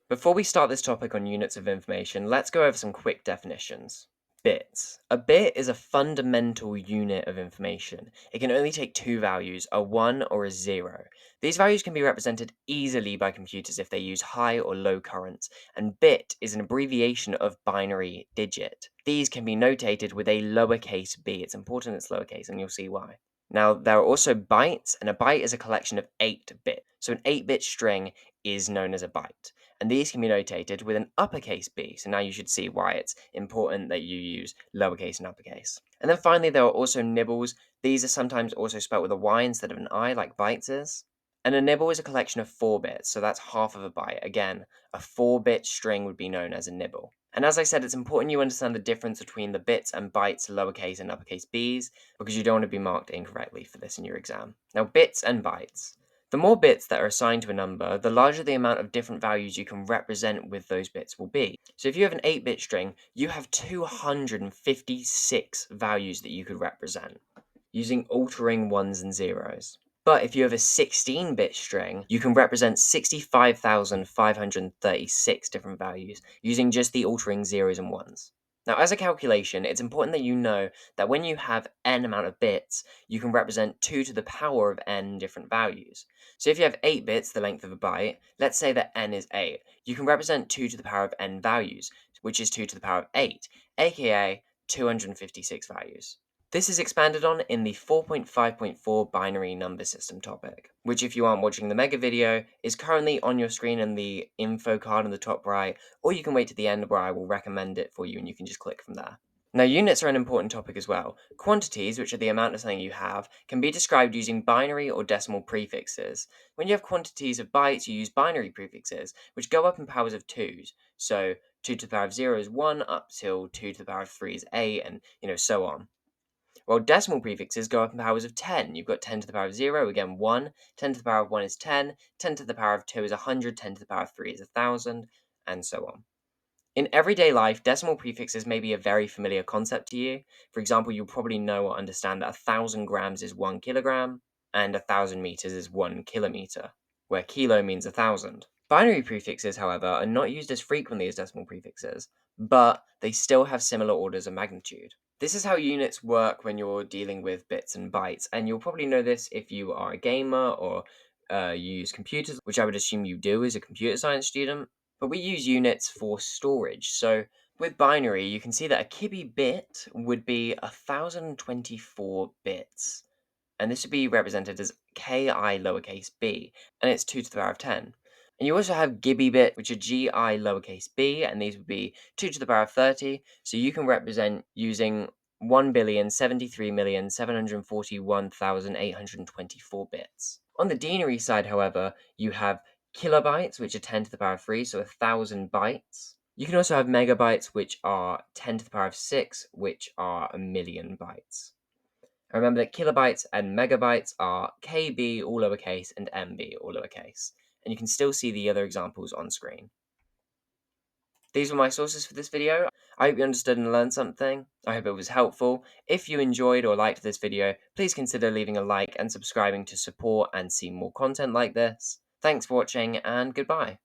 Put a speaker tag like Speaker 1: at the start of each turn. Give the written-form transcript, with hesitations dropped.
Speaker 1: Before we start this topic on units of information, let's go over some quick definitions. Bits. A bit is a fundamental unit of information. It can only take two values, a 1 or a 0. These values can be represented easily by computers if they use high or low currents, and bit is an abbreviation of binary digit. These can be notated with a lowercase b. It's important it's lowercase, and you'll see why. Now, there are also bytes, and a byte is a collection of 8 bits. So an 8-bit string is known as a byte, and these can be notated with an uppercase b. So now you should see why it's important that you use lowercase and uppercase. And then finally, there are also nibbles. These are sometimes also spelled with a y instead of an I, like bytes is. And a nibble is a collection of 4 bits, so that's half of a byte. Again, a 4-bit string would be known as a nibble. And as I said, it's important you understand the difference between the bits and bytes, lowercase and uppercase b's, because you don't want to be marked incorrectly for this in your exam. Now, bits and bytes. The more bits that are assigned to a number, the larger the amount of different values you can represent with those bits will be. So if you have an 8-bit string, you have 256 values that you could represent, using altering ones and zeros. But if you have a 16-bit string, you can represent 65,536 different values using just the altering zeros and ones. Now, as a calculation, it's important that you know that when you have n amount of bits, you can represent 2 to the power of n different values. So if you have 8 bits, the length of a byte, let's say that n is 8, you can represent 2 to the power of n values, which is 2 to the power of 8, aka 256 values. This is expanded on in the 4.5.4 binary number system topic, which if you aren't watching the mega video, is currently on your screen in the info card in the top right, or you can wait to the end where I will recommend it for you and you can just click from there. Now, units are an important topic as well. Quantities, which are the amount of something you have, can be described using binary or decimal prefixes. When you have quantities of bytes, you use binary prefixes, which go up in powers of 2s. So 2 to the power of 0 is 1, up till 2 to the power of 3 is 8, and so on. Well, decimal prefixes go up in powers of 10. You've got 10 to the power of 0, again 1, 10 to the power of 1 is 10, 10 to the power of 2 is 100, 10 to the power of 3 is 1000, and so on. In everyday life, decimal prefixes may be a very familiar concept to you. For example, you'll probably know or understand that 1,000 grams is 1 kilogram, and 1,000 meters is 1 kilometer, where kilo means 1,000. Binary prefixes, however, are not used as frequently as decimal prefixes, but they still have similar orders of magnitude. This is how units work when you're dealing with bits and bytes, and you'll probably know this if you are a gamer or you use computers, which I would assume you do as a computer science student. But we use units for storage. So with binary, you can see that a kibby bit would be 1,024 bits. And this would be represented as ki lowercase b, and it's 2 to the power of 10. And you also have Gibby bit, which are gi lowercase b, and these would be 2 to the power of 30. So you can represent using 1,073,741,824 bits. On the denary side, however, you have kilobytes, which are 10 to the power of 3, so 1,000 bytes. You can also have megabytes, which are 10 to the power of 6, which are 1,000,000 bytes. Remember that kilobytes and megabytes are KB all lowercase and MB all lowercase, and you can still see the other examples on screen. These were my sources for this video. I hope you understood and learned something. I hope it was helpful. If you enjoyed or liked this video, please consider leaving a like and subscribing to support and see more content like this. Thanks for watching, and goodbye.